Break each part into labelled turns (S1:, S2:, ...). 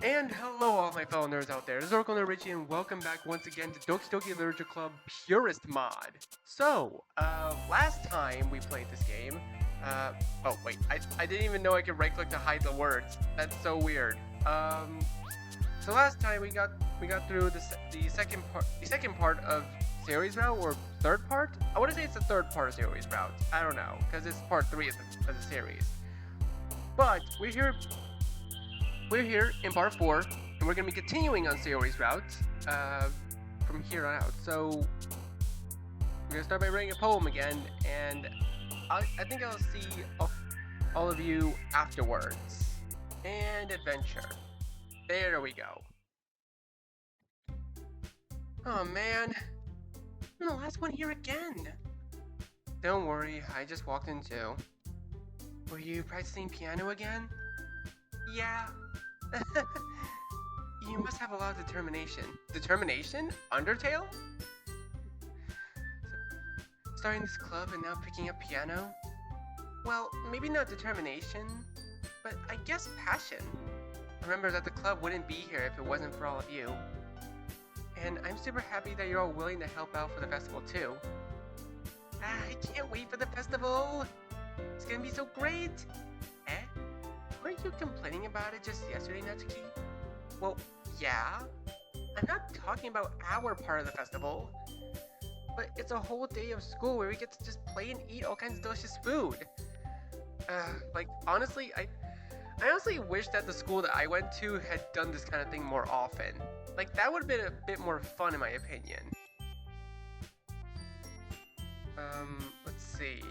S1: And hello all my fellow nerds out there, this is Oracle Nerd Richie and welcome back once again to Doki Doki Literature Club Purist mod. So, last time we played this game, oh wait, I didn't even know I could right click to hide the words. That's so weird. So last time we got through the second part of series route, or third part? I want to say it's the third part of series route. I don't know, because it's part 3 of the series. But we're here in part 4, and we're going to be continuing on series route from here on out. So we're going to start by writing a poem again, and I think I'll see all of you afterwards. And adventure. There we go. Oh man, I'm the last one here again. Don't worry, I just walked in too. Were you practicing piano again? Yeah. You must have a lot of determination. Determination? Undertale? Starting this club and now picking up piano? Well, maybe not determination, but I guess passion. Remember that the club wouldn't be here if it wasn't for all of you. And I'm super happy that you're all willing to help out for the festival too. I can't wait for the festival! It's gonna be so great! Weren't you complaining about it just yesterday, Natsuki? Well, yeah. I'm not talking about our part of the festival. But it's a whole day of school where we get to just play and eat all kinds of delicious food. Honestly, I honestly wish that the school that I went to had done this kind of thing more often. Like, that would have been a bit more fun in my opinion. Let's see.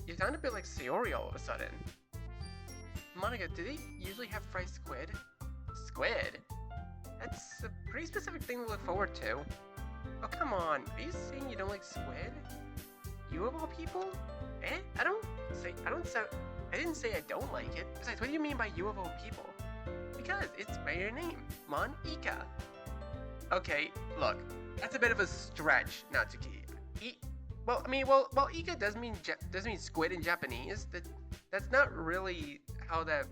S1: You sound a bit like Sayori all of a sudden. Monica, do they usually have fried squid? Squid? That's a pretty specific thing to look forward to. Oh, come on. Are you saying you don't like squid? You of all people? I didn't say I don't like it. Besides, what do you mean by you of all people? Because it's by your name, Mon-Ika. Okay, look, that's a bit of a stretch, Natsuki. Ika does mean squid in Japanese. That's not really how that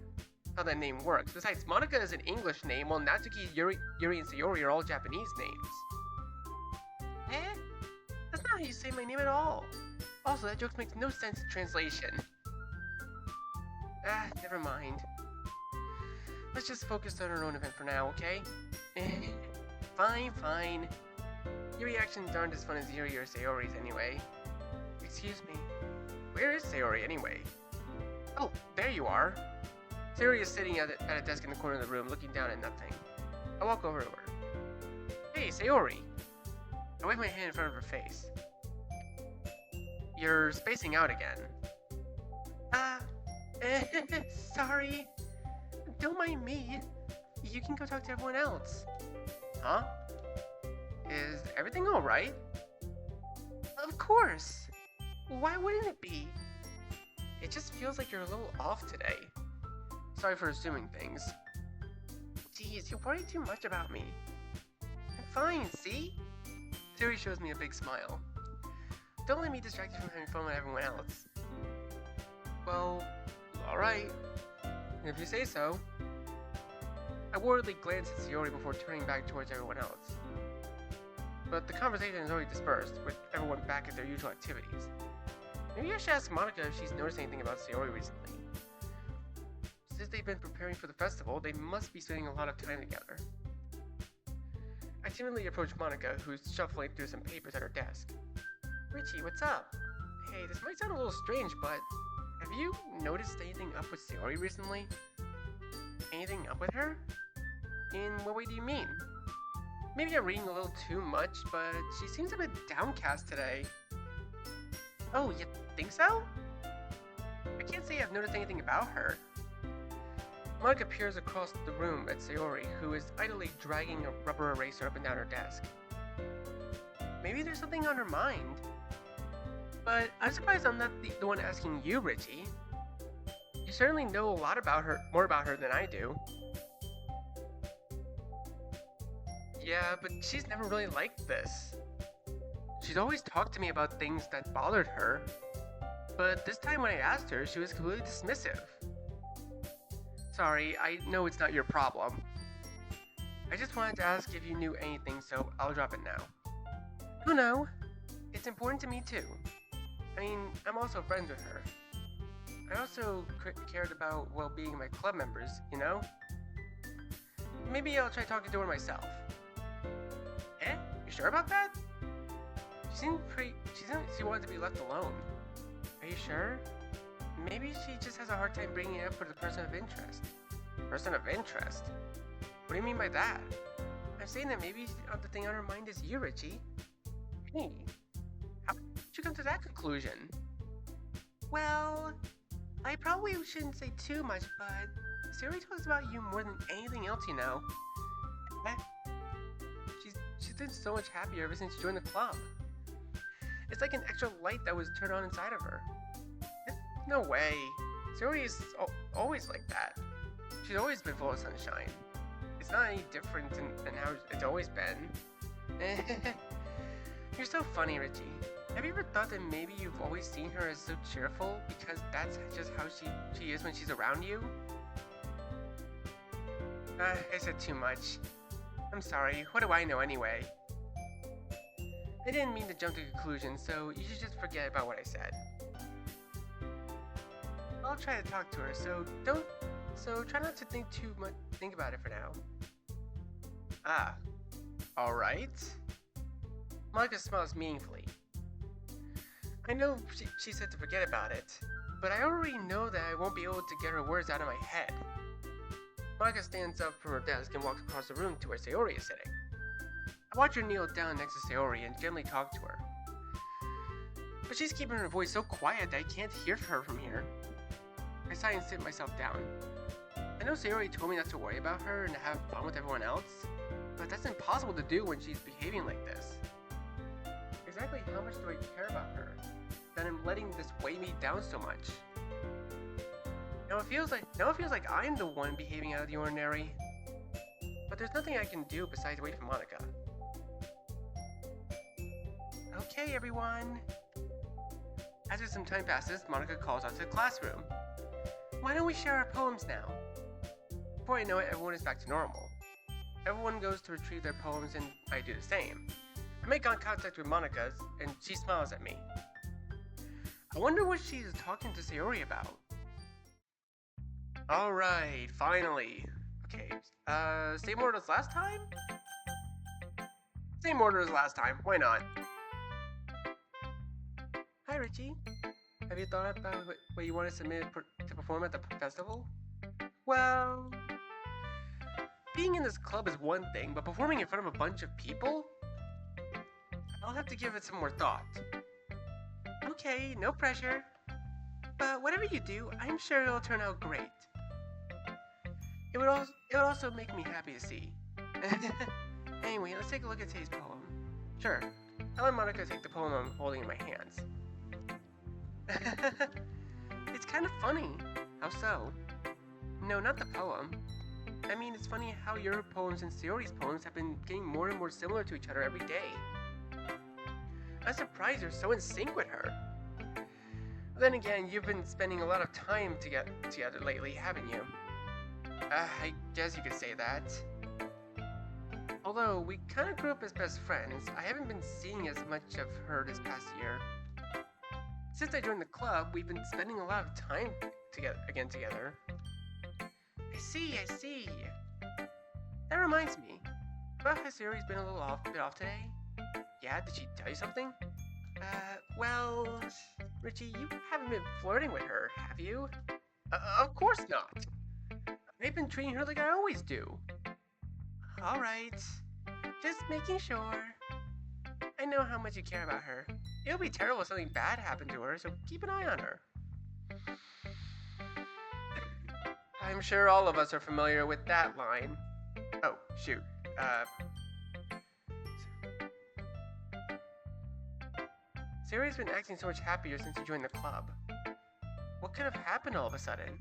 S1: name works. Besides, Monica is an English name, while Natsuki, Yuri, and Sayori are all Japanese names. That's not how you say my name at all. Also, that joke makes no sense in translation. Never mind. Let's just focus on our own event for now, okay? Fine. Your reactions aren't as fun as Yuri or Sayori's anyway. Excuse me. Where is Sayori anyway? Oh, there you are. Sayori is sitting at a desk in the corner of the room, looking down at nothing. I walk over to her. Hey, Sayori. I wave my hand in front of her face. You're spacing out again. Sorry. Don't mind me. You can go talk to everyone else. Huh? Is everything alright? Of course. Why wouldn't it be? It just feels like you're a little off today. Sorry for assuming things. Jeez, you worry too much about me. I'm fine, see? Sayori shows me a big smile. Don't let me distract you from having fun with everyone else. Well, alright. If you say so. I worriedly glanced at Sayori before turning back towards everyone else. But the conversation is already dispersed, with everyone back at their usual activities. Maybe I should ask Monica if she's noticed anything about Sayori recently. Since they've been preparing for the festival, they must be spending a lot of time together. I timidly approach Monica, who's shuffling through some papers at her desk. Richie, what's up? Hey, this might sound a little strange, but have you noticed anything up with Sayori recently? Anything up with her? In what way do you mean? Maybe I'm reading a little too much, but she seems a bit downcast today. Oh, you think so? I can't say I've noticed anything about her. Monica peers across the room at Sayori, who is idly dragging a rubber eraser up and down her desk. Maybe there's something on her mind. But I'm surprised I'm not the one asking you, Richie. You certainly know a lot about her, more about her than I do. Yeah, but she's never really liked this. She's always talked to me about things that bothered her, but this time when I asked her, she was completely dismissive. Sorry, I know it's not your problem. I just wanted to ask if you knew anything, so I'll drop it now. Oh no, it's important to me too. I mean, I'm also friends with her. I also cared about well-being of my club members, you know? Maybe I'll try talking to her myself. Eh? You sure about that? She wanted to be left alone. Are you sure? Maybe she just has a hard time bringing it up for the person of interest. Person of interest? What do you mean by that? I'm saying that maybe the thing on her mind is you, Richie. Hey, how did you come to that conclusion? Well, I probably shouldn't say too much, but Sayori talks about you more than anything else, you know. She's been so much happier ever since she joined the club. It's like an extra light that was turned on inside of her. No way. Sayori is always like that. She's always been full of sunshine. It's not any different than how it's always been. You're so funny, Richie. Have you ever thought that maybe you've always seen her as so cheerful because that's just how she is when she's around you? I said too much. I'm sorry, what do I know anyway? I didn't mean to jump to conclusions, so you should just forget about what I said. I'll try to talk to her, so try not to think about it for now. Ah, alright. Monica smiles meaningfully. I know she said to forget about it, but I already know that I won't be able to get her words out of my head. Monica stands up from her desk and walks across the room to where Sayori is sitting. I watch her kneel down next to Sayori and gently talk to her. But she's keeping her voice so quiet that I can't hear her from here. I sigh and sit myself down. I know Sayori told me not to worry about her and to have fun with everyone else, but that's impossible to do when she's behaving like this. Exactly how much do I care about her, that I'm letting this weigh me down so much? Now it feels like I'm the one behaving out of the ordinary. But there's nothing I can do besides wait for Monica. Okay, everyone. After some time passes, Monica calls out to the classroom. Why don't we share our poems now? Before I know it, everyone is back to normal. Everyone goes to retrieve their poems and I do the same. I make eye contact with Monica and she smiles at me. I wonder what she's talking to Sayori about. Alright, finally. Okay, same order as last time? Same order as last time, why not? Hi Richie. Have you thought about what you want to submit to perform at the festival? Well, being in this club is one thing, but performing in front of a bunch of people? I'll have to give it some more thought. Okay, no pressure. But whatever you do, I'm sure it'll turn out great. It would also make me happy to see. Anyway, let's take a look at today's poem. Sure, I'll let Monica take the poem I'm holding in my hands. It's kind of funny. How so? No, not the poem. I mean, it's funny how your poems and Sayori's poems have been getting more and more similar to each other every day. I'm surprised you're so in sync with her. Then again, you've been spending a lot of time together lately, haven't you? I guess you could say that. Although we kind of grew up as best friends, I haven't been seeing as much of her this past year. Since I joined the club, we've been spending a lot of time together. I see. That reminds me. About how Sayori's been a bit off today? Yeah, did she tell you something? Well, Richie, you haven't been flirting with her, have you? Of course not. I've been treating her like I always do. Alright. Just making sure. I know how much you care about her. It would be terrible if something bad happened to her, so keep an eye on her. I'm sure all of us are familiar with that line. Oh, shoot. Sayori's been acting so much happier since you joined the club. What could have happened all of a sudden?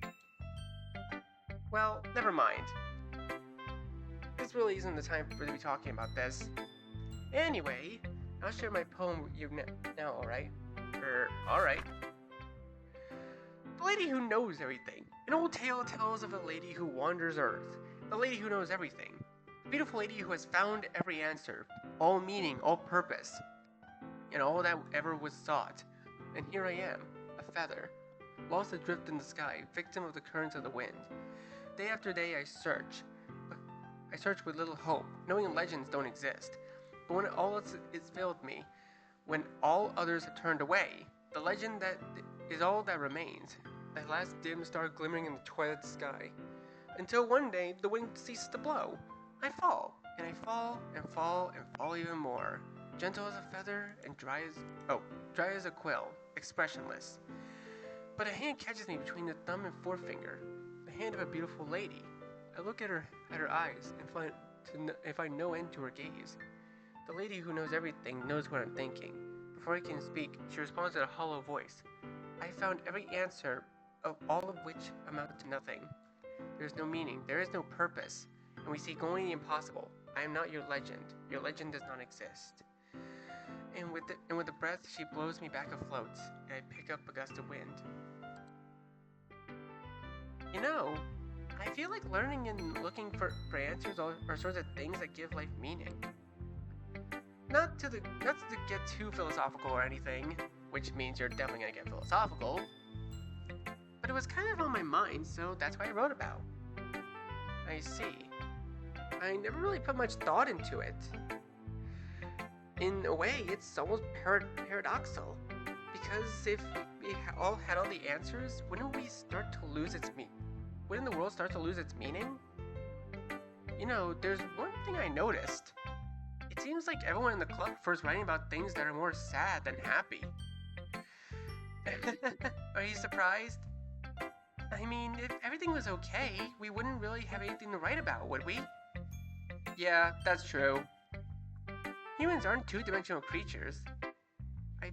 S1: Well, never mind. This really isn't the time for to be talking about this. Anyway, I'll share my poem with you now, alright? Alright. The lady who knows everything. An old tale tells of a lady who wanders Earth. The lady who knows everything. The beautiful lady who has found every answer, all meaning, all purpose, and all that ever was sought. And here I am, a feather, lost adrift in the sky, victim of the currents of the wind. Day after day I search. I search with little hope, knowing legends don't exist. But when all is failed me, when all others have turned away, the legend that is all that remains, that last dim star glimmering in the twilight sky. Until one day the wind ceases to blow. I fall, and I fall, and fall, and fall even more. Gentle as a feather, and dry as a quill, expressionless. But a hand catches me between the thumb and forefinger, the hand of a beautiful lady. I look at her eyes and find no end to her gaze. The lady who knows everything knows what I'm thinking. Before I can speak, she responds in a hollow voice. I found every answer, of all of which amount to nothing. There is no meaning, there is no purpose, and we seek only the impossible. I am not your legend. Your legend does not exist. And with a breath, she blows me back afloat, and I pick up a gust of wind. You know, I feel like learning and looking for answers are sorts of things that give life meaning. Not to get too philosophical or anything, which means you're definitely gonna get philosophical. But it was kind of on my mind, so that's what I wrote about. I see. I never really put much thought into it. In a way, it's almost paradoxical. Because if we all had all the answers, wouldn't the world start to lose its meaning? You know, there's one thing I noticed. It seems like everyone in the club prefers writing about things that are more sad than happy. Are you surprised? I mean, if everything was okay, we wouldn't really have anything to write about, would we? Yeah, that's true. Humans aren't two-dimensional creatures. I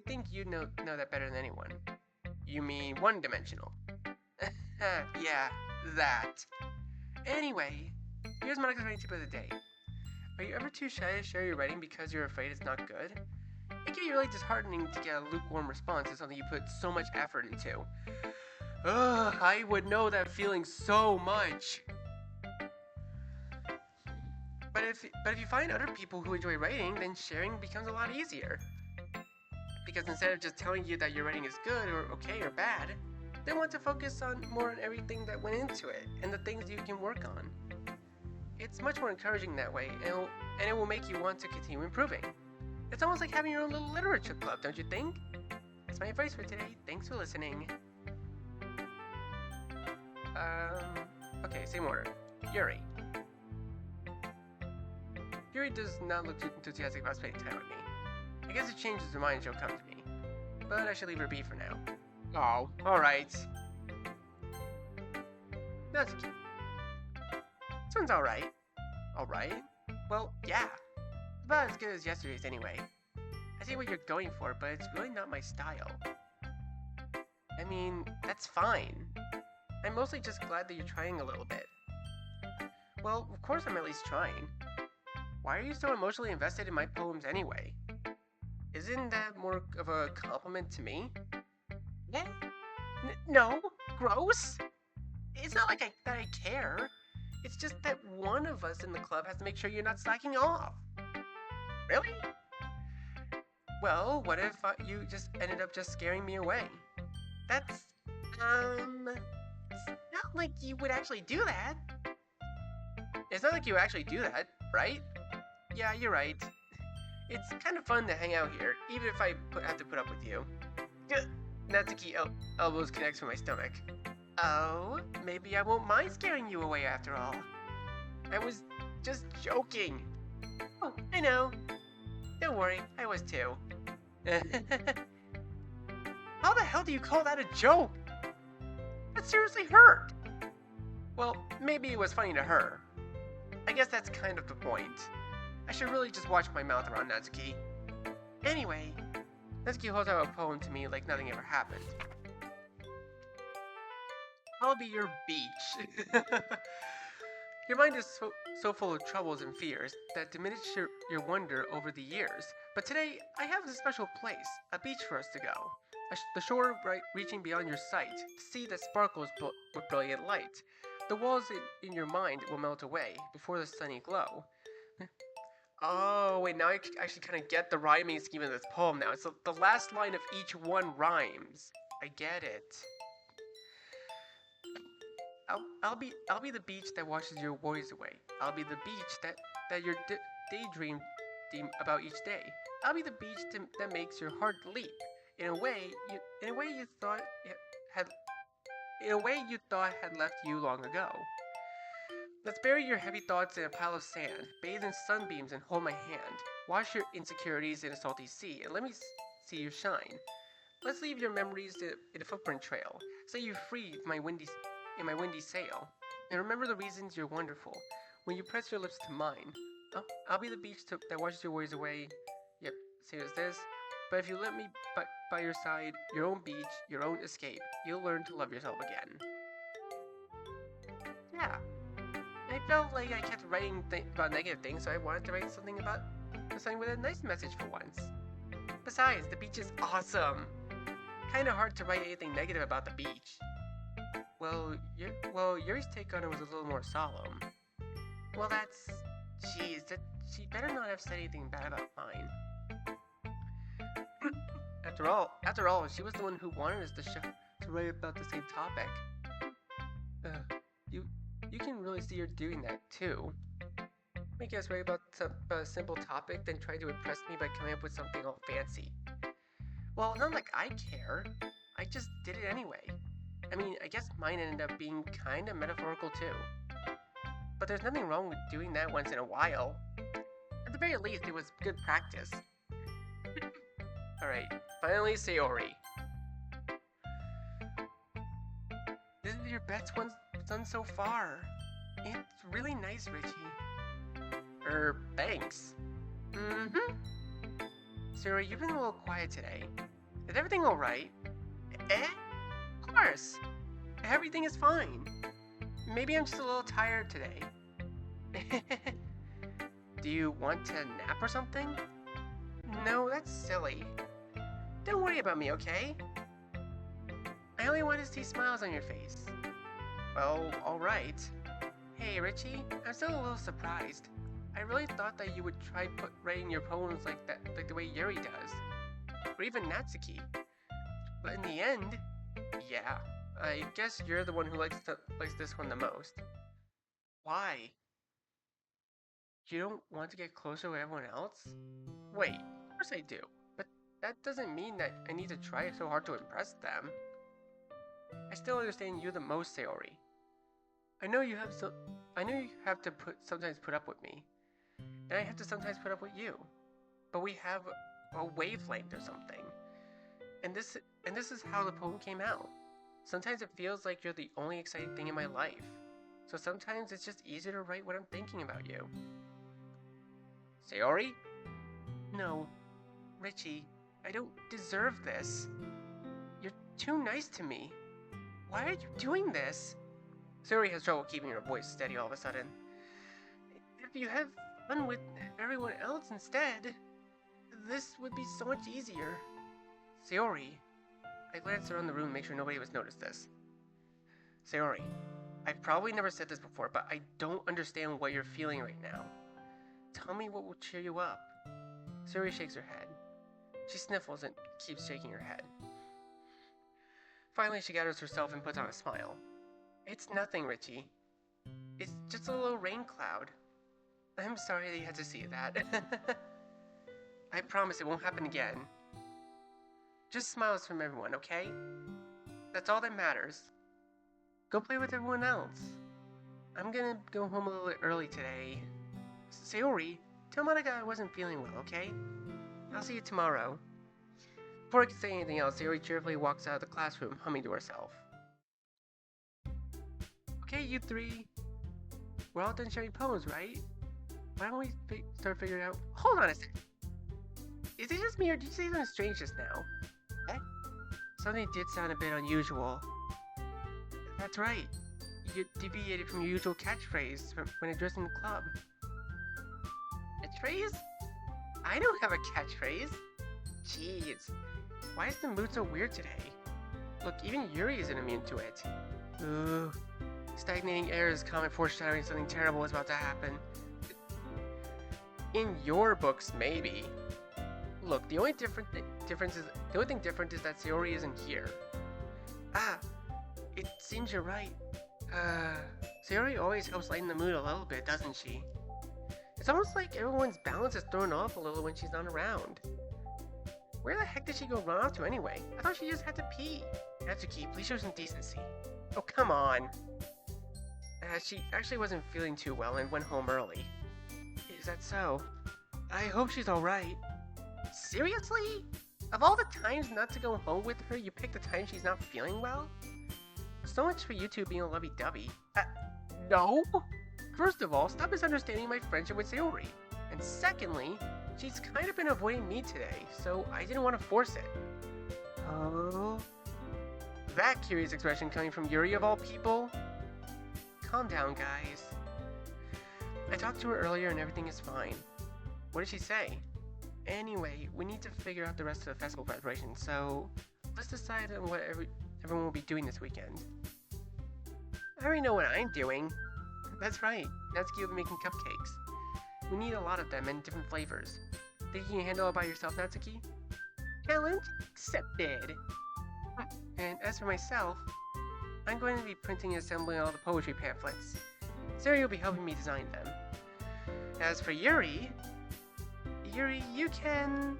S1: think you know that better than anyone. You mean one-dimensional. Yeah, that. Anyway, here's my next writing tip of the day. Are you ever too shy to share your writing because you're afraid it's not good? It can be really disheartening to get a lukewarm response to something you put so much effort into. Ugh, I would know that feeling so much. But if you find other people who enjoy writing, then sharing becomes a lot easier. Because instead of just telling you that your writing is good or okay or bad, they want to focus more on everything that went into it and the things you can work on. It's much more encouraging that way, and it will make you want to continue improving. It's almost like having your own little literature club, don't you think? That's my advice for today. Thanks for listening. Okay, same order. Yuri. Yuri does not look too enthusiastic about spending time with me. I guess if she changes her mind, she'll come to me. But I should leave her be for now. Oh, alright. Natsuki. This one's alright. Alright? Well, yeah. About as good as yesterday's anyway. I see what you're going for, but it's really not my style. I mean, that's fine. I'm mostly just glad that you're trying a little bit. Well, of course I'm at least trying. Why are you so emotionally invested in my poems anyway? Isn't that more of a compliment to me? Yeah? No? Gross? It's not like that I care. It's just that one of us in the club has to make sure you're not slacking off. Really? Well, what if you just ended up just scaring me away? That's, it's not like you would actually do that. It's not like you would actually do that, right? Yeah, you're right. It's kind of fun to hang out here, even if I have to put up with you. Natsuki elbows connects with my stomach. Oh, maybe I won't mind scaring you away after all. I was just joking. Oh, I know. Don't worry, I was too. How the hell do you call that a joke? That seriously hurt. Well, maybe it was funny to her. I guess that's kind of the point. I should really just watch my mouth around Natsuki. Anyway, Natsuki holds out a poem to me like nothing ever happened. I'll be your beach. Your mind is so full of troubles and fears that diminish your wonder over the years. But today, I have a special place, a beach for us to go. The shore reaching beyond your sight, the sea that sparkles with brilliant light. The walls in your mind will melt away before the sunny glow. Oh, wait, now I actually kind of get the rhyming scheme of this poem now. So the last line of each one rhymes. I get it. I'll be the beach that washes your worries away. I'll be the beach that your daydream about each day. I'll be the beach that makes your heart leap. In a way you thought had left you long ago. Let's bury your heavy thoughts in a pile of sand, bathe in sunbeams and hold my hand. Wash your insecurities in a salty sea and let me see you shine. Let's leave your memories in a footprint trail. Set you free in my windy sail. And remember the reasons you're wonderful. When you press your lips to mine, I'll be the beach that washes your worries away. Yep, same as this. But if you let me by your side, your own beach, your own escape, you'll learn to love yourself again. Yeah. I felt like I kept writing about negative things, so I wanted to write something with a nice message for once. Besides, the beach is awesome. Kinda hard to write anything negative about the beach. Well, Yuri's take on it was a little more solemn. Well, jeez, she better not have said anything bad about mine. After all, she was the one who wanted us to write about the same topic. You can really see her doing that too. Make us write about a simple topic, then try to impress me by coming up with something all fancy. Well, not like I care. I just did it anyway. I mean, I guess mine ended up being kinda metaphorical too. But there's nothing wrong with doing that once in a while. At the very least, it was good practice. Alright, finally Sayori. This is your best one done so far. It's really nice, Richie. Thanks. Mm-hmm. Sayori, you've been a little quiet today. Is everything alright? Of course. Everything is fine. Maybe I'm just a little tired today. Do you want to nap or something? No, that's silly. Don't worry about me, okay? I only want to see smiles on your face. Well, alright. Hey, Richie, I'm still a little surprised. I really thought that you would try writing your poems like the way Yuri does. Or even Natsuki. But in the end, yeah, I guess you're the one who likes this one the most. Why? You don't want to get closer with everyone else? Wait, of course I do. But that doesn't mean that I need to try so hard to impress them. I still understand you the most, Sayori. I know you have to sometimes put up with me. And I have to sometimes put up with you. But we have a wavelength or something. And this is how the poem came out. Sometimes it feels like you're the only exciting thing in my life. So sometimes it's just easier to write what I'm thinking about you. Sayori? No. Richie, I don't deserve this. You're too nice to me. Why are you doing this? Sayori has trouble keeping her voice steady all of a sudden. If you have fun with everyone else instead, this would be so much easier. Sayori. I glanced around the room to make sure nobody was noticed this. Sayori, I've probably never said this before, but I don't understand what you're feeling right now. Tell me what will cheer you up. Sayori shakes her head. She sniffles and keeps shaking her head. Finally, she gathers herself and puts on a smile. It's nothing, Richie. It's just a little rain cloud. I'm sorry that you had to see that. I promise it won't happen again. Just smiles from everyone, okay? That's all that matters. Go play with everyone else. I'm gonna go home a little early today. Sayori, tell Monica I wasn't feeling well, okay? I'll see you tomorrow. Before I can say anything else, Sayori cheerfully walks out of the classroom, humming to herself. Okay, you three. We're all done sharing poems, right? Why don't we start figuring out... Hold on a sec. Is it just me, or did you say something strange just now? Something did sound a bit unusual. That's right. you deviated from your usual catchphrase when addressing the club. Catchphrase? I don't have a catchphrase. Jeez, why is the mood so weird today? Look, even Yuri isn't immune to it. Ooh, stagnating air is common foreshadowing something terrible is about to happen. In your books, maybe. Look, the only thing different is that Sayori isn't here. Ah, it seems you're right. Sayori always helps lighten the mood a little bit, doesn't she? It's almost like everyone's balance is thrown off a little when she's not around. Where the heck did she go run off to anyway? I thought she just had to pee. Natsuki, please show some decency. Oh, come on. She actually wasn't feeling too well and went home early. Is that so? I hope she's alright. Seriously? Of all the times not to go home with her, you pick the time she's not feeling well? So much for you two being a lovey-dovey. No? First of all, stop misunderstanding my friendship with Sayori. And secondly, she's kind of been avoiding me today, so I didn't want to force it. Oh? That curious expression coming from Yuri of all people? Calm down, guys. I talked to her earlier and everything is fine. What did she say? Anyway, we need to figure out the rest of the festival preparation, so let's decide on what everyone will be doing this weekend. I already know what I'm doing. That's right, Natsuki will be making cupcakes. We need a lot of them and different flavors. Think you can handle it by yourself, Natsuki? Challenge accepted. And as for myself, I'm going to be printing and assembling all the poetry pamphlets. Sari will be helping me design them. As for Yuri, you can,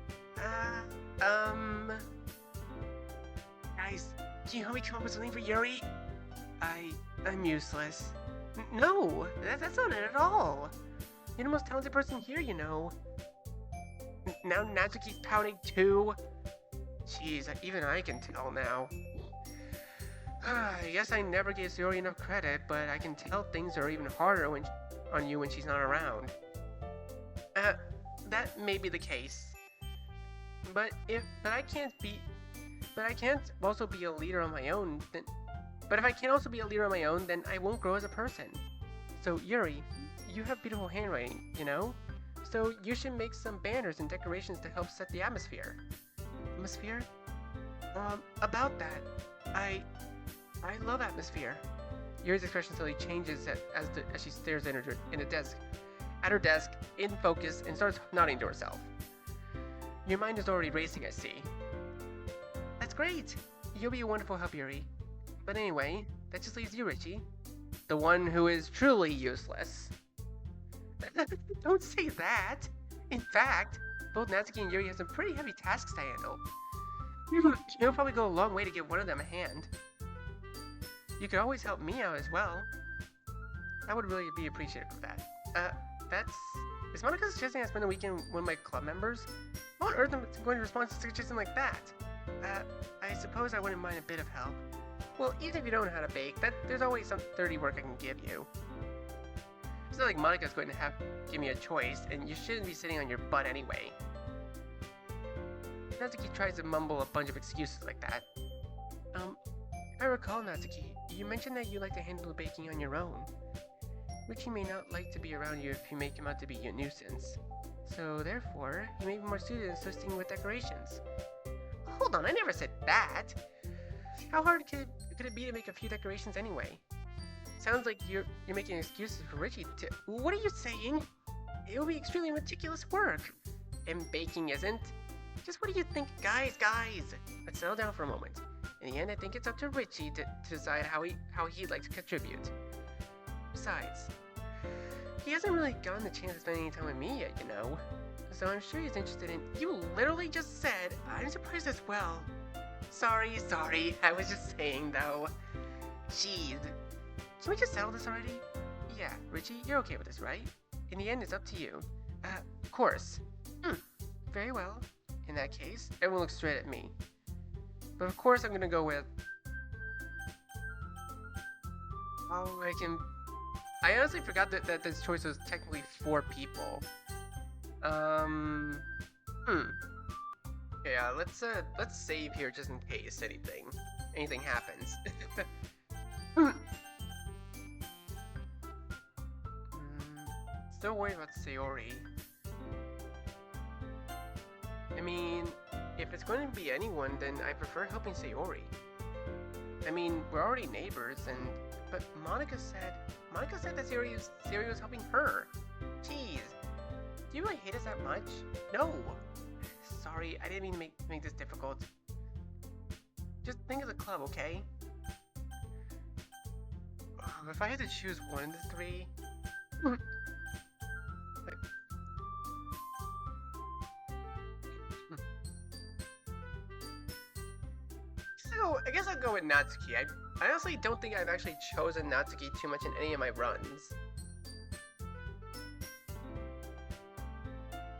S1: guys, can you help me come up with something for Yuri? I'm useless. No, that's not it at all. You're the most talented person here, you know. Now Natsuki's pouting too. Jeez, even I can tell now. I guess I never gave Sayori enough credit, but I can tell things are even harder on you when she's not around. That may be the case. But if I can't also be a leader on my own, then if I can't also be a leader on my own, then I won't grow as a person. So Yuri, you have beautiful handwriting, you know? So you should make some banners and decorations to help set the atmosphere. Atmosphere? About that, I love atmosphere. Yuri's expression slowly changes as she stares at her desk, in focus, and starts nodding to herself. Your mind is already racing, I see. That's great! You'll be a wonderful help, Yuri. But anyway, that just leaves you, Richie. The one who is truly useless. Don't say that! In fact, both Natsuki and Yuri have some pretty heavy tasks to handle. It'll probably go a long way to give one of them a hand. You could always help me out as well. I would really be appreciative of that. Is Monica suggesting I spend the weekend with one of my club members? How on earth am I going to respond to a suggestion like that? I suppose I wouldn't mind a bit of help. Well, even if you don't know how to bake, there's always some dirty work I can give you. It's not like Monica's going to give me a choice, and you shouldn't be sitting on your butt anyway. Natsuki tries to mumble a bunch of excuses like that. If I recall, Natsuki, you mentioned that you like to handle the baking on your own. Richie may not like to be around you if you make him out to be a nuisance. So therefore, he may be more suited to assisting with decorations. Hold on, I never said that! How hard could it be to make a few decorations anyway? Sounds like you're making excuses for Richie to— What are you saying? It will be extremely meticulous work. And baking isn't. Just what do you think? Guys! Let's settle down for a moment. In the end, I think it's up to Richie to decide how he'd like to contribute. Besides, he hasn't really gotten the chance to spend any time with me yet, you know. So I'm sure he's interested in— You literally just said, I'm surprised as well. Sorry, I was just saying though. Jeez. Can we just settle this already? Yeah, Richie, you're okay with this, right? In the end, it's up to you. Of course. Very well. In that case, everyone looks straight at me. But of course I'm gonna go with— I honestly forgot that this choice was technically 4 people. Yeah, let's save here just in case anything happens. still worried about Sayori. I mean, if it's going to be anyone, then I prefer helping Sayori. I mean, we're already neighbors, but Monica said that Sayori was helping her. Jeez, do you really hate us that much? No. Sorry, I didn't mean to make this difficult. Just think of the club, okay? If I had to choose one of the three... So, I guess I'll go with Natsuki. I honestly don't think I've actually chosen Natsuki too much in any of my runs.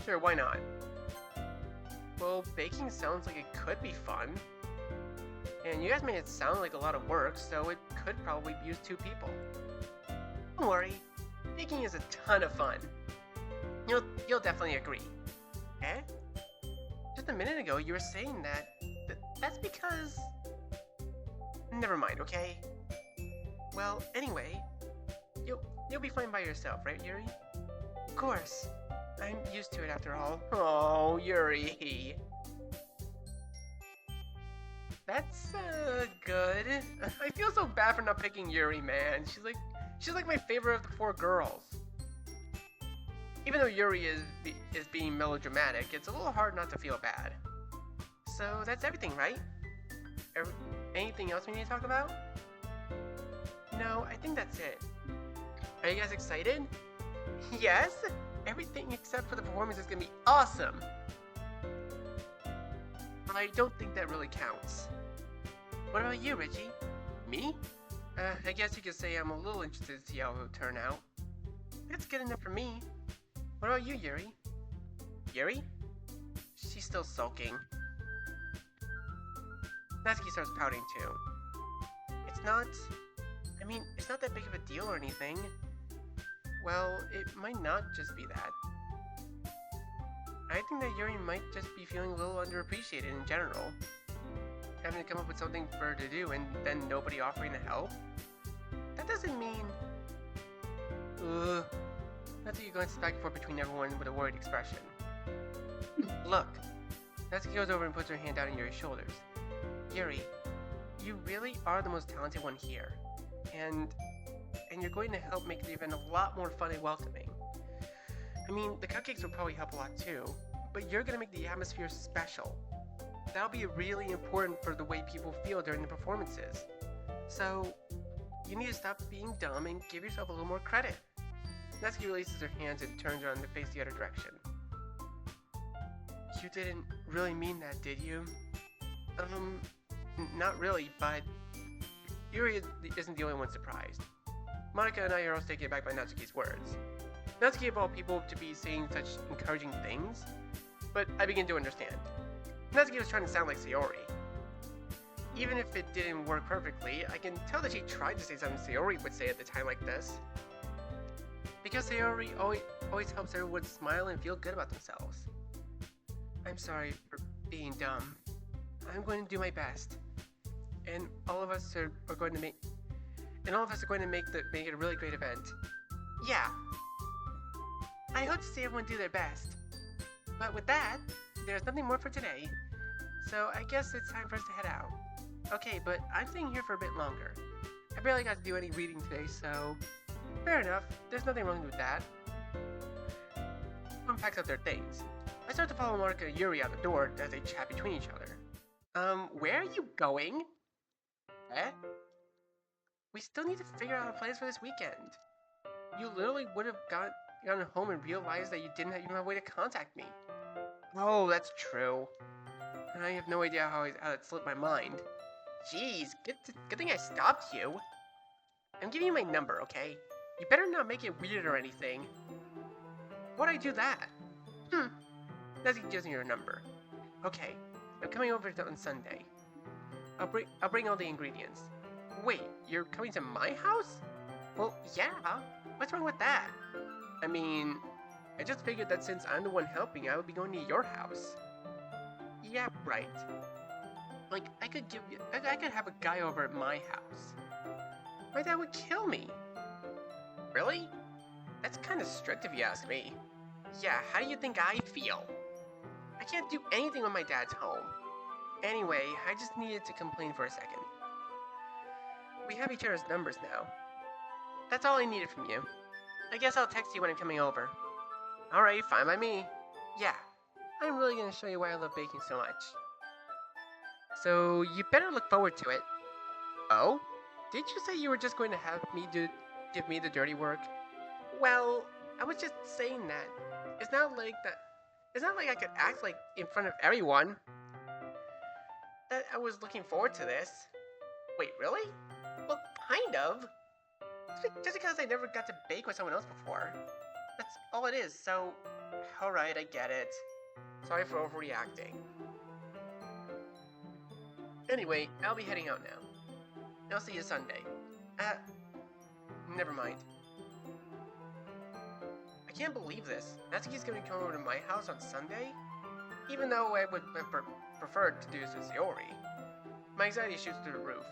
S1: Sure, why not? Well, baking sounds like it could be fun. And you guys made it sound like a lot of work, so it could probably use 2 people. Don't worry, baking is a ton of fun. You'll definitely agree. Eh? Just a minute ago, you were saying that's because... Never mind, okay? Well, anyway, you'll be fine by yourself, right, Yuri? Of course. I'm used to it after all. Oh, Yuri. That's, good. I feel so bad for not picking Yuri, man. She's like my favorite of the 4 girls. Even though Yuri is being melodramatic, it's a little hard not to feel bad. So that's everything, right? Anything else we need to talk about? No, I think that's it. Are you guys excited? Yes? Everything except for the performance is gonna be awesome! I don't think that really counts. What about you, Richie? Me? I guess you could say I'm a little interested to see how it'll turn out. That's good enough for me. What about you, Yuri? Yuri? She's still sulking. Natsuki starts pouting too. It's not that big of a deal or anything. Well, it might not just be that. I think that Yuri might just be feeling a little underappreciated in general. Having to come up with something for her to do and then nobody offering to help? That doesn't mean... Natsuki glances back and forth between everyone with a worried expression. Look. Natsuki goes over and puts her hand down on Yuri's shoulders. Yuri, you really are the most talented one here. And you're going to help make the event a lot more fun and welcoming. I mean, the cupcakes will probably help a lot too, but you're going to make the atmosphere special. That'll be really important for the way people feel during the performances. So, you need to stop being dumb and give yourself a little more credit. Natsuki releases her hands and turns around to face the other direction. You didn't really mean that, did you? Not really, but Yuri isn't the only one surprised. Monica and I are also taken aback by Natsuki's words. Natsuki of all people to be saying such encouraging things, but I begin to understand. Natsuki was trying to sound like Sayori. Even if it didn't work perfectly, I can tell that she tried to say something Sayori would say at a time like this. Because Sayori always helps everyone smile and feel good about themselves. I'm sorry for being dumb. I'm going to do my best. And all of us are going to make it a really great event. Yeah. I hope to see everyone do their best. But with that, there's nothing more for today. So I guess it's time for us to head out. Okay, but I'm staying here for a bit longer. I barely got to do any reading today, so... Fair enough, there's nothing wrong with that. Everyone packs up their things. I start to follow Monica and Yuri out the door as they chat between each other. Where are you going? Eh? We still need to figure out our plans for this weekend. You literally would have gotten home and realized that you didn't even have a way to contact me. Oh, that's true. I have no idea how it slipped my mind. Jeez, good thing I stopped you. I'm giving you my number, okay? You better not make it weird or anything. Why'd I do that? Natsuki gives me your number. Okay, I'm coming over on Sunday. I'll bring all the ingredients. Wait, you're coming to my house? Well, yeah. What's wrong with that? I mean, I just figured that since I'm the one helping, I would be going to your house. Yeah, right. Like, I could have a guy over at my house. My dad would kill me. Really? That's kind of strict if you ask me. Yeah, how do you think I feel? I can't do anything when my dad's home. Anyway, I just needed to complain for a second. We have each other's numbers now. That's all I needed from you. I guess I'll text you when I'm coming over. Alright, fine by me. Yeah, I'm really gonna show you why I love baking so much. So, you better look forward to it. Oh? Did you say you were just going to have me give me the dirty work? Well, I was just saying that. It's not like that. It's not like I could act like in front of everyone that I was looking forward to this. Wait, really? Well, kind of. Just because I never got to bake with someone else before. That's all it is, so... Alright, I get it. Sorry for overreacting. Anyway, I'll be heading out now. I'll see you Sunday. Never mind. I can't believe this. Natsuki's gonna come over to my house on Sunday? Even though I would prefer to do this with Sayori. My anxiety shoots through the roof.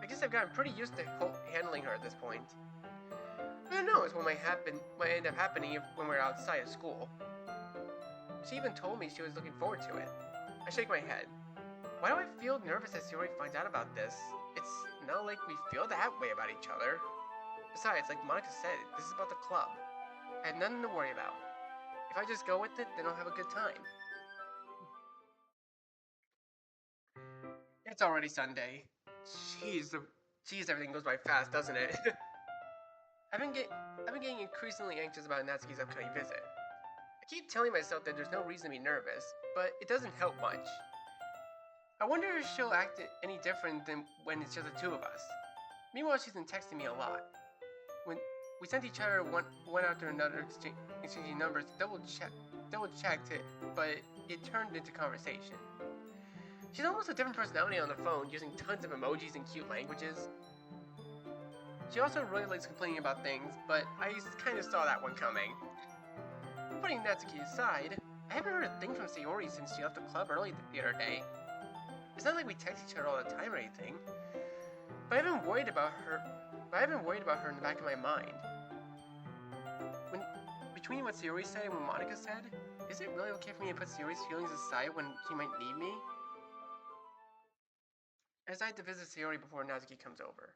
S1: I guess I've gotten pretty used to handling her at this point. Who knows what might end up happening when we're outside of school. She even told me she was looking forward to it. I shake my head. Why do I feel nervous as Sayori finds out about this? It's not like we feel that way about each other. Besides, like Monica said, this is about the club. I have nothing to worry about. If I just go with it, then I'll have a good time. It's already Sunday. Jeez, everything goes by fast, doesn't it? I've been getting increasingly anxious about Natsuki's upcoming visit. I keep telling myself that there's no reason to be nervous, but it doesn't help much. I wonder if she'll act any different than when it's just the two of us. Meanwhile, she's been texting me a lot. When we sent each other one after another, exchanging numbers, double checked it, but it turned into conversation. She's almost a different personality on the phone, using tons of emojis and cute languages. She also really likes complaining about things, but I kind of saw that one coming. Putting Natsuki aside, I haven't heard a thing from Sayori since she left the club early the other day. It's not like we text each other all the time or anything, but I've been worried about her in the back of my mind. Between what Sayori said and what Monica said, is it really okay for me to put Sayori's feelings aside when she might need me? I decide to visit Sayori before Natsuki comes over.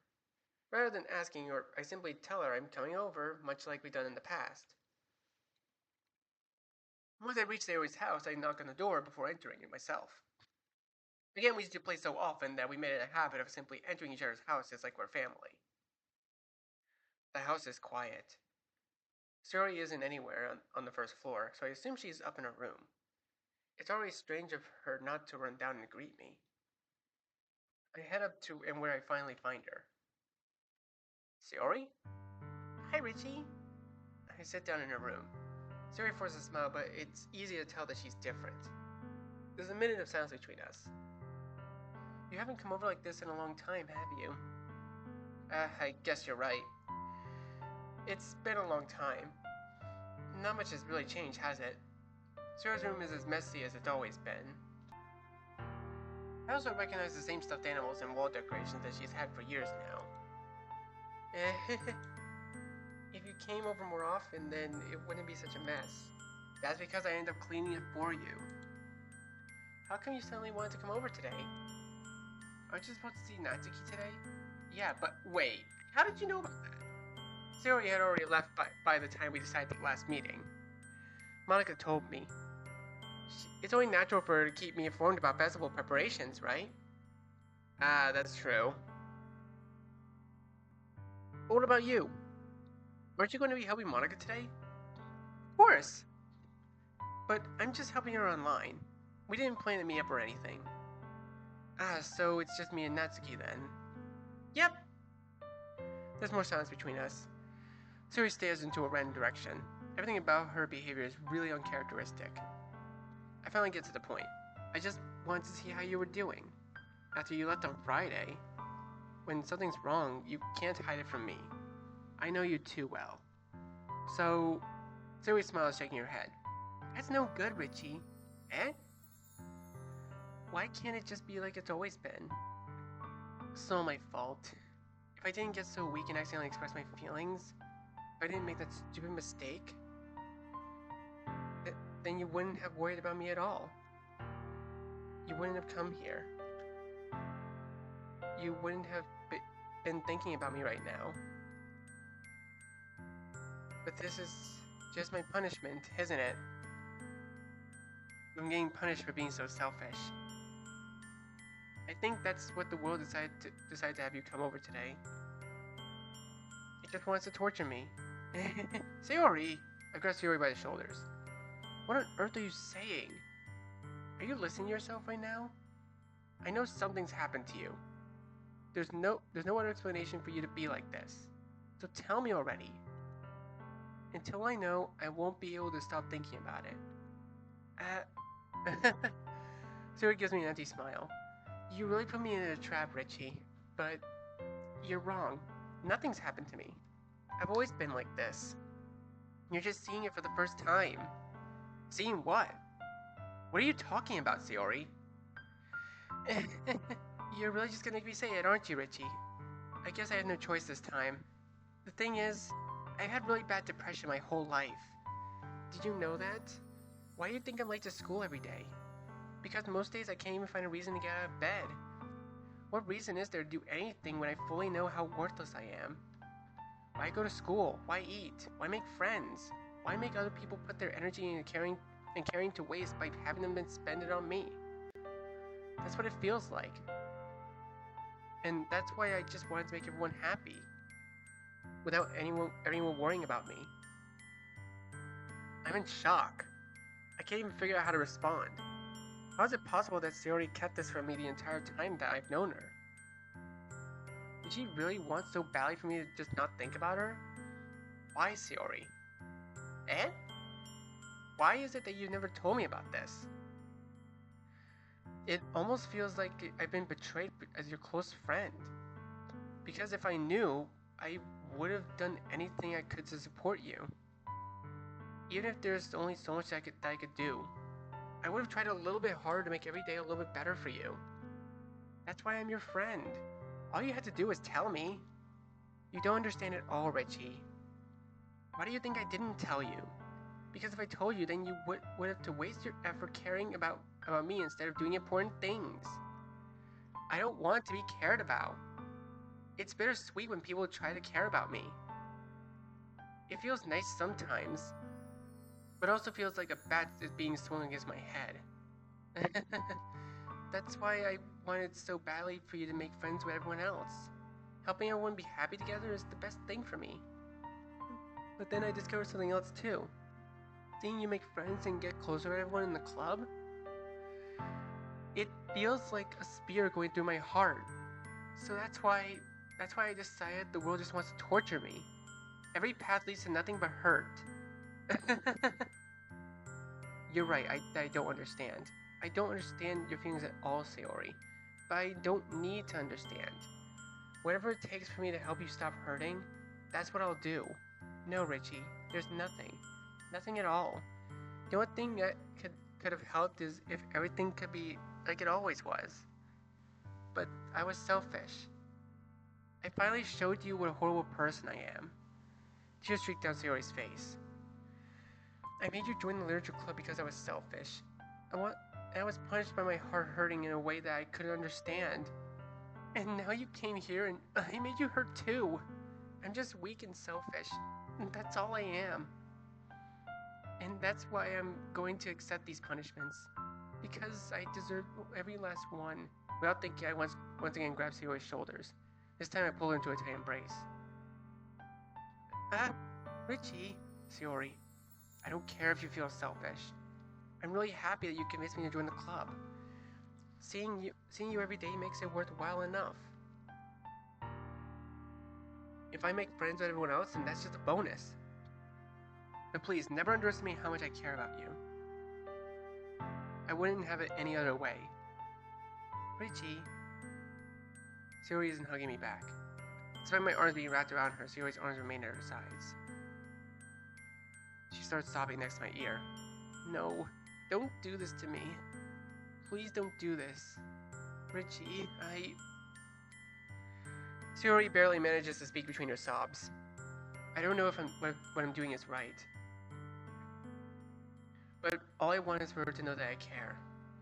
S1: Rather than asking her, I simply tell her I'm coming over, much like we've done in the past. Once I reach Sayori's house, I knock on the door before entering it myself. Again, we used to play so often that we made it a habit of simply entering each other's houses like we're family. The house is quiet. Sayori isn't anywhere on the first floor, so I assume she's up in her room. It's already strange of her not to run down and greet me. I head up to where I finally find her. Sayori? Hi, Richie. I sit down in her room. Sayori forces a smile, but it's easy to tell that she's different. There's a minute of silence between us. You haven't come over like this in a long time, have you? I guess you're right. It's been a long time. Not much has really changed, has it? Sayori's room is as messy as it's always been. I also recognize the same stuffed animals and wall decorations that she's had for years now. If you came over more often, then it wouldn't be such a mess. That's because I end up cleaning it for you. How come you suddenly wanted to come over today? Aren't you supposed to see Natsuki today? Yeah, but wait, how did you know about that? Sayori had already left by the time we decided the last meeting. Monica told me. It's only natural for her to keep me informed about festival preparations, right? Ah, that's true. But what about you? Aren't you going to be helping Monica today? Of course! But I'm just helping her online. We didn't plan to meet up or anything. Ah, so it's just me and Natsuki then. Yep! There's more silence between us. Sayori stares into a random direction. Everything about her behavior is really uncharacteristic. I finally get to the point. I just wanted to see how you were doing. After you left on Friday. When something's wrong, you can't hide it from me. I know you too well. So, Sayori smiles, shaking her head. That's no good, Richie. Eh? Why can't it just be like it's always been? It's all my fault. If I didn't get so weak and accidentally express my feelings, I didn't make that stupid mistake, then you wouldn't have worried about me at all. You wouldn't have come here. You wouldn't have been thinking about me right now. But this is just my punishment, isn't it? I'm getting punished for being so selfish. I think that's what the world decided to have you come over today. It just wants to torture me. Sayori! I grabbed Sayori by the shoulders. What on earth are you saying? Are you listening to yourself right now? I know something's happened to you. There's no other explanation for you to be like this. So tell me already. Until I know, I won't be able to stop thinking about it. Sayori gives me an empty smile. You really put me in a trap, Richie. But you're wrong. Nothing's happened to me. I've always been like this. You're just seeing it for the first time. Seeing what? What are you talking about, Sayori? You're really just gonna make me say it, aren't you, Richie? I guess I had no choice this time. The thing is, I've had really bad depression my whole life. Did you know that? Why do you think I'm late to school every day? Because most days I can't even find a reason to get out of bed. What reason is there to do anything when I fully know how worthless I am? Why go to school? Why eat? Why make friends? Why make other people put their energy into caring to waste by having them spend it on me? That's what it feels like. And that's why I just wanted to make everyone happy. Without anyone worrying about me. I'm in shock. I can't even figure out how to respond. How is it possible that Sayori kept this from me the entire time that I've known her? Did she really want so badly for me to just not think about her? Why, Sayori? Eh? Why is it that you never told me about this? It almost feels like I've been betrayed as your close friend. Because if I knew, I would have done anything I could to support you. Even if there's only so much that I could do. I would have tried a little bit harder to make every day a little bit better for you. That's why I'm your friend. All you had to do was tell me. You don't understand at all, Richie. Why do you think I didn't tell you? Because if I told you, then you would have to waste your effort caring about me instead of doing important things. I don't want to be cared about. It's bittersweet when people try to care about me. It feels nice sometimes, but also feels like a bat is being swung against my head. That's why I wanted so badly for you to make friends with everyone else. Helping everyone be happy together is the best thing for me. But then I discovered something else too. Seeing you make friends and get closer to everyone in the club, it feels like a spear going through my heart. So that's why I decided the world just wants to torture me. Every path leads to nothing but hurt. You're right, I don't understand. I don't understand your feelings at all, Sayori. But I don't need to understand. Whatever it takes for me to help you stop hurting, that's what I'll do. No, Richie, there's nothing. Nothing at all. The only thing that could have helped is if everything could be like it always was. But I was selfish. I finally showed you what a horrible person I am. Tears streaked down Sayori's face. I made you join the literature club because I was selfish. I was punished by my heart hurting in a way that I couldn't understand. And now you came here and I made you hurt too. I'm just weak and selfish. That's all I am. And that's why I'm going to accept these punishments. Because I deserve every last one. Without thinking, I once again grabbed Sayori's shoulders. This time I pulled her into a tight embrace. Richie, Sayori, I don't care if you feel selfish. I'm really happy that you convinced me to join the club. Seeing you every day makes it worthwhile enough. If I make friends with everyone else, then that's just a bonus. But please, never underestimate how much I care about you. I wouldn't have it any other way. Richie. Sayori isn't hugging me back. Despite my arms being wrapped around her, Sayori's arms remained at her sides. She starts sobbing next to my ear. No, don't do this to me. Please don't do this. Richie, Sayori barely manages to speak between her sobs. I don't know if what I'm doing is right. But all I want is for her to know that I care.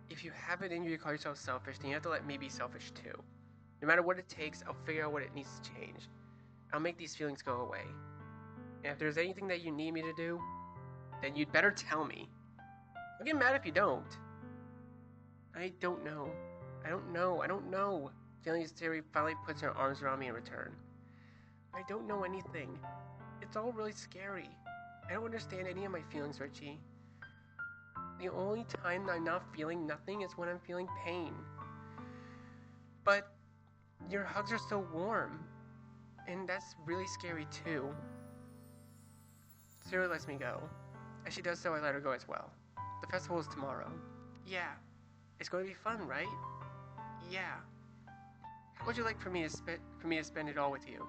S1: If you have it in you to call yourself selfish, then you have to let me be selfish too. No matter what it takes, I'll figure out what it needs to change. I'll make these feelings go away. And if there's anything that you need me to do, then you'd better tell me. I'll get mad if you don't. I don't know. I don't know. I don't know. Feeling Siri finally puts her arms around me in return. I don't know anything. It's all really scary. I don't understand any of my feelings, Richie. The only time I'm not feeling nothing is when I'm feeling pain. But your hugs are so warm. And that's really scary too. Sarah lets me go. As she does so, I let her go as well. The festival is tomorrow. Yeah. It's going to be fun, right? Yeah. How would you like for me to spend it all with you?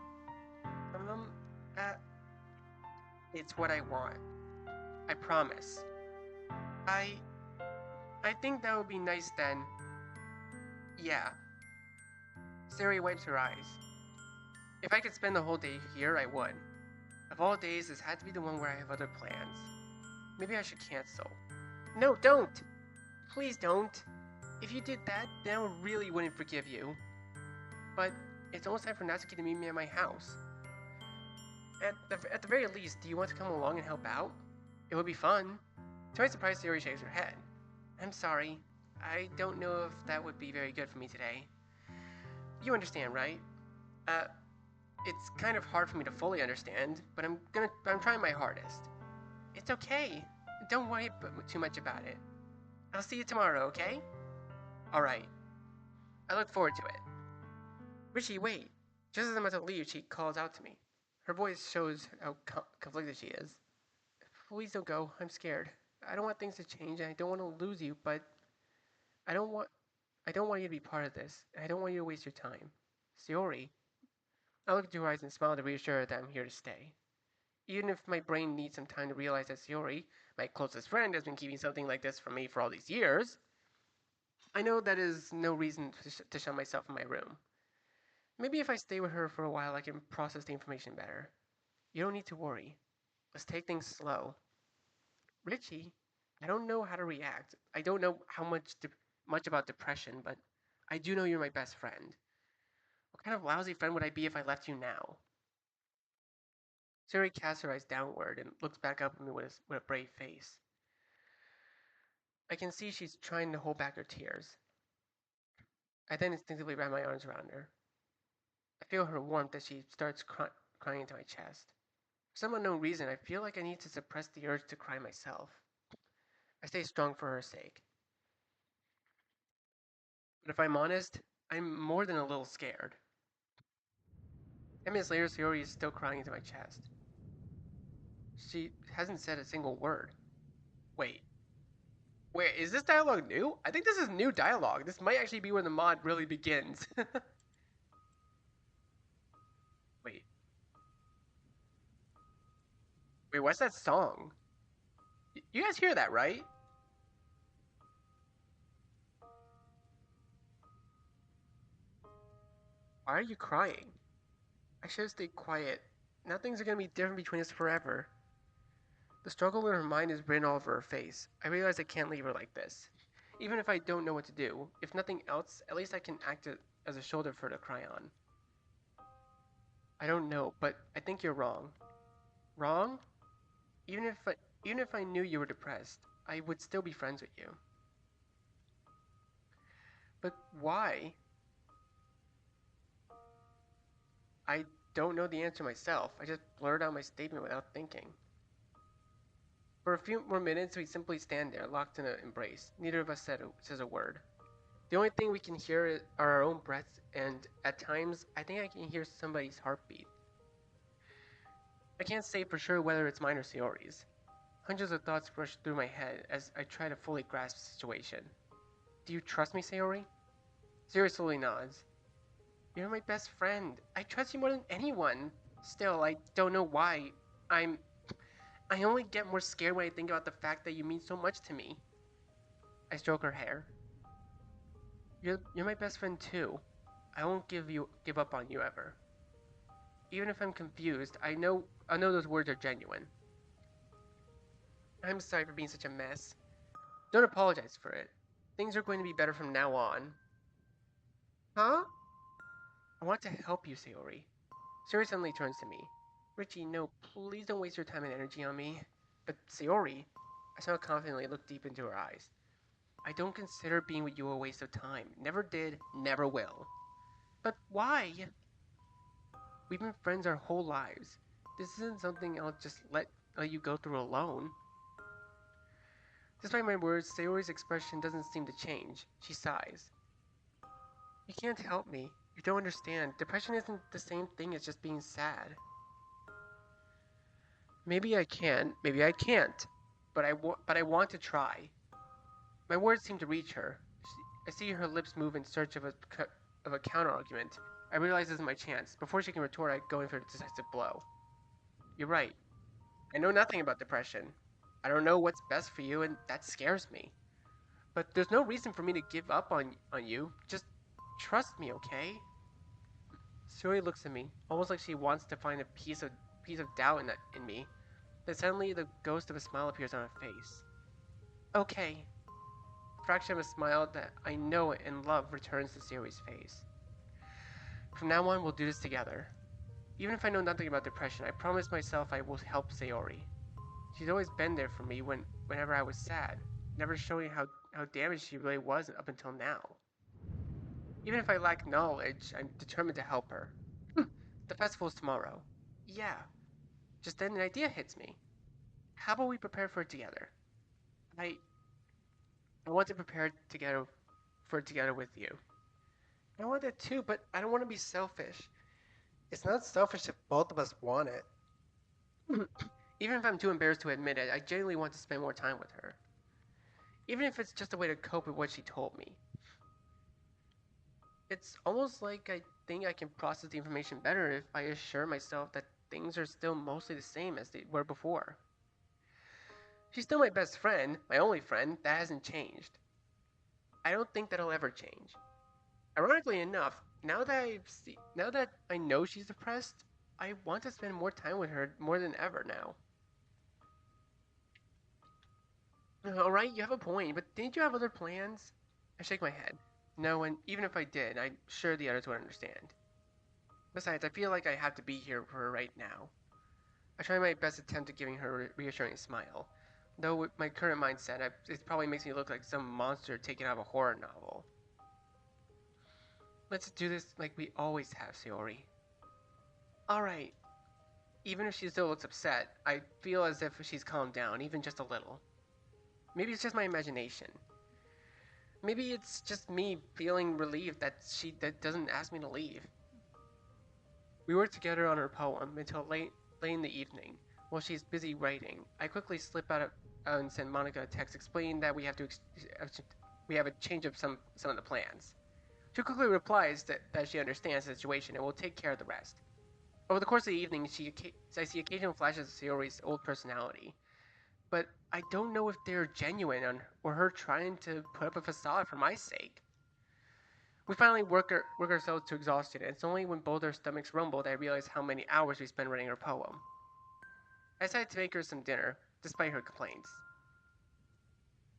S1: Uh, it's what I want. I promise. I think that would be nice then. Yeah. Sari wipes her eyes. If I could spend the whole day here, I would. Of all days, this had to be the one where I have other plans. Maybe I should cancel. No, don't! Please don't. If you did that, then I really wouldn't forgive you. But it's almost time for Natsuki to meet me at my house. At the very least, do you want to come along and help out? It would be fun. To my surprise, Sayori shakes her head. I'm sorry. I don't know if that would be very good for me today. You understand, right? It's kind of hard for me to fully understand, but I'm trying my hardest. It's okay. Don't worry too much about it. I'll see you tomorrow, okay? Alright. I look forward to it. Richie, wait. Just as I'm about to leave, she calls out to me. Her voice shows how conflicted she is. Please don't go. I'm scared. I don't want things to change, and I don't want to lose you, but I don't want you to be part of this, and I don't want you to waste your time. Sayori. I look into her eyes and smile to reassure her that I'm here to stay. Even if my brain needs some time to realize that Sayori, my closest friend, has been keeping something like this from me for all these years, I know that is no reason to shut myself in my room. Maybe if I stay with her for a while, I can process the information better. You don't need to worry. Let's take things slow. Richie, I don't know how to react. I don't know how much about depression, but I do know you're my best friend. What kind of lousy friend would I be if I left you now? Siri casts her eyes downward and looks back up at me with a brave face. I can see she's trying to hold back her tears. I then instinctively wrap my arms around her. I feel her warmth as she starts crying into my chest. For some unknown reason, I feel like I need to suppress the urge to cry myself. I stay strong for her sake. But if I'm honest, I'm more than a little scared. 10 minutes later, Sayori is still crying into my chest. She hasn't said a single word. Wait. Wait, is this dialogue new? I think this is new dialogue. This might actually be where the mod really begins. Wait. Wait, what's that song? You guys hear that, right? Why are you crying? I should have stayed quiet. Now things are gonna be different between us forever. The struggle in her mind is written all over her face. I realize I can't leave her like this. Even if I don't know what to do, if nothing else, at least I can act as a shoulder for her to cry on. I don't know, but I think you're wrong. Wrong? Even if I knew you were depressed, I would still be friends with you. But why? I don't know the answer myself. I just blurted out my statement without thinking. For a few more minutes, we simply stand there, locked in an embrace. Neither of us says a word. The only thing we can hear are our own breaths, and at times, I think I can hear somebody's heartbeat. I can't say for sure whether it's mine or Sayori's. Hundreds of thoughts rush through my head as I try to fully grasp the situation. Do you trust me, Sayori? Sayori slowly nods. You're my best friend. I trust you more than anyone. Still, I don't know why. I only get more scared when I think about the fact that you mean so much to me. I stroke her hair. You're my best friend too. I won't give up on you ever. Even if I'm confused, I know I'll know those words are genuine. I'm sorry for being such a mess. Don't apologize for it. Things are going to be better from now on. Huh? I want to help you, Sayori. Sayori suddenly turns to me. Richie, no, please don't waste your time and energy on me. But Sayori, I somewhat confidently looked deep into her eyes. I don't consider being with you a waste of time. Never did, never will. But why? We've been friends our whole lives. This isn't something I'll just let you go through alone. Despite my words, Sayori's expression doesn't seem to change. She sighs. You can't help me. You don't understand. Depression isn't the same thing as just being sad. Maybe I can, maybe I can't. But I want to try. My words seem to reach her. I see her lips move in search of a counter argument. I realize this is my chance. Before she can retort, I go in for a decisive blow. You're right. I know nothing about depression. I don't know what's best for you, and that scares me. But there's no reason for me to give up on you. Just trust me, okay? Suri looks at me, almost like she wants to find a piece of doubt in me. Then suddenly the ghost of a smile appears on her face. Okay. A fraction of a smile that I know and love returns to Suri's face. From now on, we'll do this together. Even if I know nothing about depression, I promise myself I will help Sayori. She's always been there for me whenever I was sad, never showing how damaged she really was up until now. Even if I lack knowledge, I'm determined to help her. The festival's tomorrow. Yeah. Just then an idea hits me. How about we prepare for it together? I I want to prepare together for it together with you. I want that too, but I don't want to be selfish. It's not selfish if both of us want it. Even if I'm too embarrassed to admit it, I genuinely want to spend more time with her. Even if it's just a way to cope with what she told me. It's almost like I think I can process the information better if I assure myself that things are still mostly the same as they were before. She's still my best friend, my only friend, that hasn't changed. I don't think that'll ever change. Ironically enough, now that I know she's depressed, I want to spend more time with her more than ever now. Alright, you have a point, but didn't you have other plans? I shake my head. No, and even if I did, I'm sure the others would understand. Besides, I feel like I have to be here for her right now. I try my best attempt at giving her a reassuring smile, though with my current mindset, it probably makes me look like some monster taken out of a horror novel. Let's do this like we always have, Sayori. Alright. Even if she still looks upset, I feel as if she's calmed down, even just a little. Maybe it's just my imagination. Maybe it's just me feeling relieved that she doesn't ask me to leave. We worked together on her poem until late in the evening. While she's busy writing, I quickly slip out and send Monica a text explaining that we have a change of some of the plans. She quickly replies that she understands the situation and will take care of the rest. Over the course of the evening, I see occasional flashes of Sayori's old personality, but I don't know if they're genuine or her trying to put up a facade for my sake. We finally work ourselves to exhaustion, and it's only when both our stomachs rumble that I realize how many hours we spent writing her poem. I decided to make her some dinner, despite her complaints.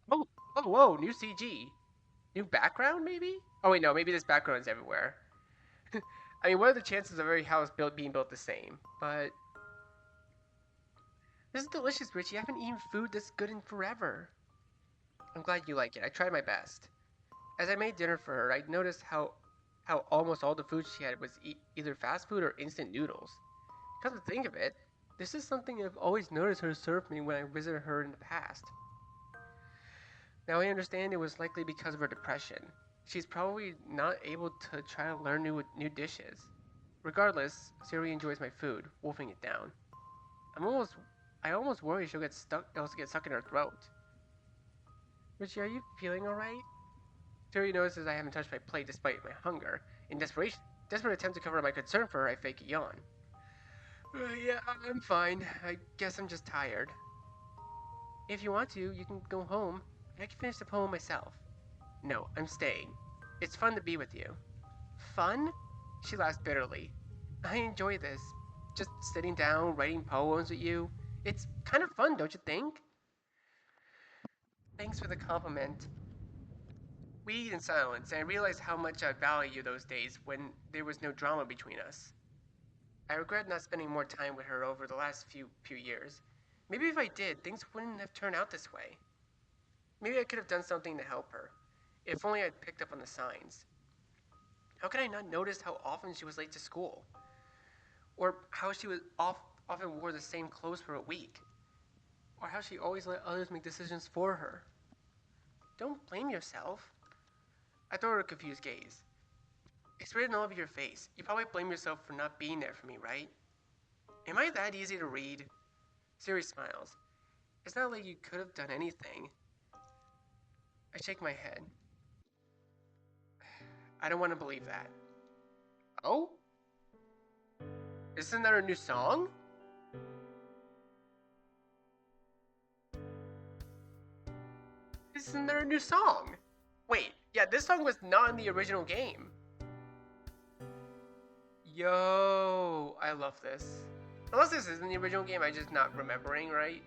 S1: Whoa, new CG. New background, maybe? Oh wait, no, maybe this background is everywhere. I mean, what are the chances of every house being built the same? But this is delicious, Richie. I haven't eaten food this good in forever. I'm glad you like it. I tried my best. As I made dinner for her, I noticed how almost all the food she had was either fast food or instant noodles. Come to think of it, this is something I've always noticed her serve me when I visited her in the past. Now I understand it was likely because of her depression. She's probably not able to try to learn new dishes. Regardless, Siri enjoys my food, wolfing it down. I almost worry she'll get stuck in her throat. Richie, are you feeling alright? Siri notices I haven't touched my plate despite my hunger. In desperate attempt to cover my concern for her, I fake a yawn. Yeah, I'm fine. I guess I'm just tired. If you want to, you can go home. I can finish the poem myself. No, I'm staying. It's fun to be with you. Fun? She laughs bitterly. I enjoy this. just sitting down, writing poems with you. It's kind of fun, don't you think? Thanks for the compliment. We eat in silence, and I realized how much I value those days when there was no drama between us. I regret not spending more time with her over the last few years. Maybe if I did, things wouldn't have turned out this way. Maybe I could have done something to help her. If only I'd picked up on the signs. How could I not notice how often she was late to school? Or how she often wore the same clothes for a week? Or how she always let others make decisions for her? Don't blame yourself. I throw her a confused gaze. It's written all over your face. You probably blame yourself for not being there for me, right? Am I that easy to read? Siri smiles. It's not like you could have done anything. I shake my head. I don't want to believe that. Oh? Isn't that a new song? Isn't there a new song? Wait, yeah, this song was not in the original game. Yo, I love this. Unless this is in the original game, I'm just not remembering, right?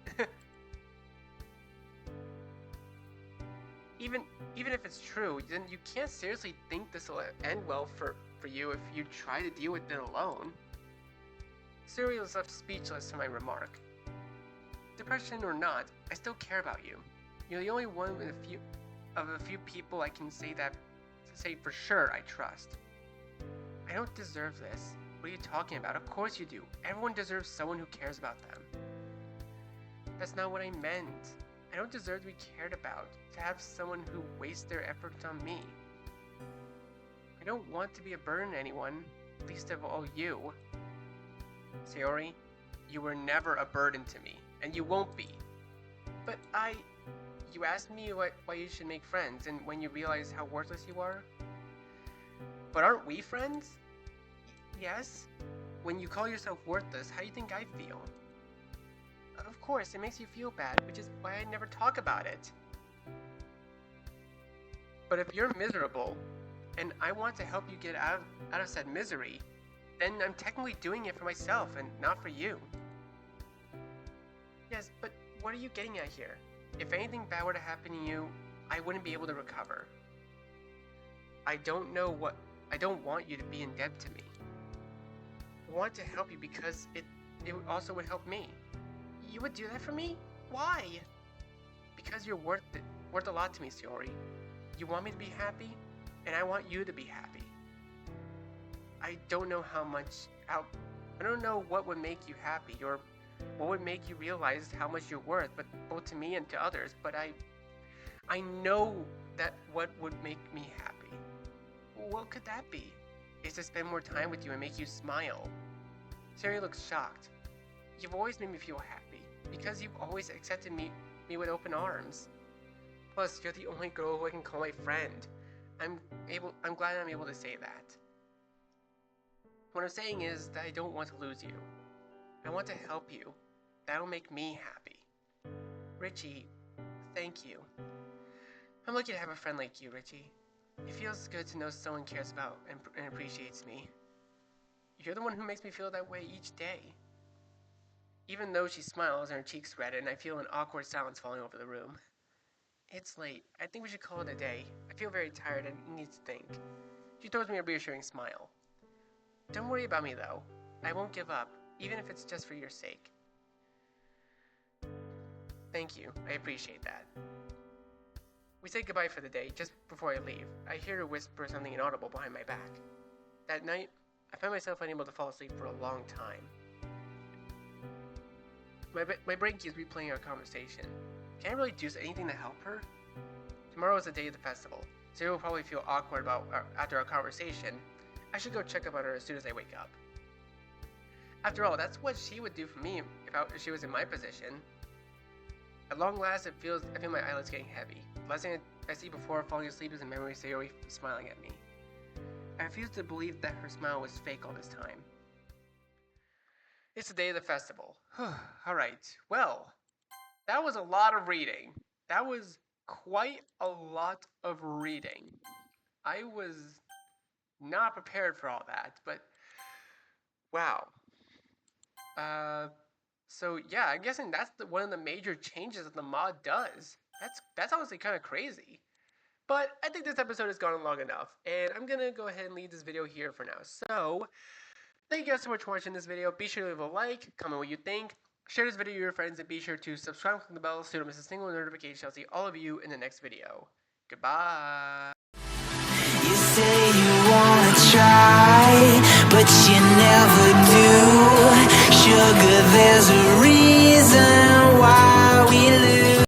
S1: even if it's true, then you can't seriously think this will end well for you if you try to deal with it alone. Siri was left speechless to my remark. Depression or not, I still care about you. You're the only one of a few people I can say for sure I trust. I don't deserve this. What are you talking about? Of course you do. Everyone deserves someone who cares about them. That's not what I meant. I don't deserve to be cared about, to have someone who wastes their efforts on me. I don't want to be a burden to anyone, least of all you. Sayori, you were never a burden to me, and you won't be. But you asked me why you should make friends, and when you realize how worthless you are? But aren't we friends? Yes. When you call yourself worthless, how do you think I feel? Of course, it makes you feel bad, which is why I never talk about it. But if you're miserable, and I want to help you get out of said misery, then I'm technically doing it for myself and not for you. Yes, but what are you getting at here? If anything bad were to happen to you, I wouldn't be able to recover. I don't want you to be in debt to me. I want to help you because it also would help me. You would do that for me? Why? Because you're worth a lot to me, Sayori. You want me to be happy, and I want you to be happy. I don't know I don't know what would make you happy, or what would make you realize how much you're worth, but both to me and to others, but I know that what would make me happy. What could that be? Is to spend more time with you and make you smile. Sari looks shocked. You've always made me feel happy, because you've always accepted me with open arms. Plus, you're the only girl who I can call my friend. I'm glad I'm able to say that. What I'm saying is that I don't want to lose you. I want to help you. That'll make me happy. Richie, thank you. I'm lucky to have a friend like you, Richie. It feels good to know someone cares about and appreciates me. You're the one who makes me feel that way each day. Even though she smiles and her cheeks redden, and I feel an awkward silence falling over the room. It's late. I think we should call it a day. I feel very tired and need to think. She throws me a reassuring smile. Don't worry about me, though. I won't give up, even if it's just for your sake. Thank you. I appreciate that. We say goodbye for the day just before I leave. I hear her whisper something inaudible behind my back. That night, I find myself unable to fall asleep for a long time. My brain keeps replaying our conversation. Can I really do anything to help her? Tomorrow is the day of the festival. Sarah will probably feel awkward after our conversation. I should go check up on her as soon as I wake up. After all, that's what she would do for me if she was in my position. At long last, I feel my eyelids getting heavy. The last thing I see before falling asleep is a memory of Sayori smiling at me. I refuse to believe that her smile was fake all this time. It's the day of the festival. Alright, well, that was a lot of reading. That was quite a lot of reading. I was not prepared for all that, but wow. Uh, so yeah, I'm guessing that's one of the major changes that the mod does. That's honestly kind of crazy. But I think this episode has gone long enough, and I'm gonna go ahead and leave this video here for now. So, thank you guys so much for watching this video. Be sure to leave a like, comment what you think, share this video with your friends, and be sure to subscribe, click the bell so you don't miss a single notification. I'll see all of you in the next video. Goodbye.
S2: You say you wanna try, but you never do. Sugar, there's a reason.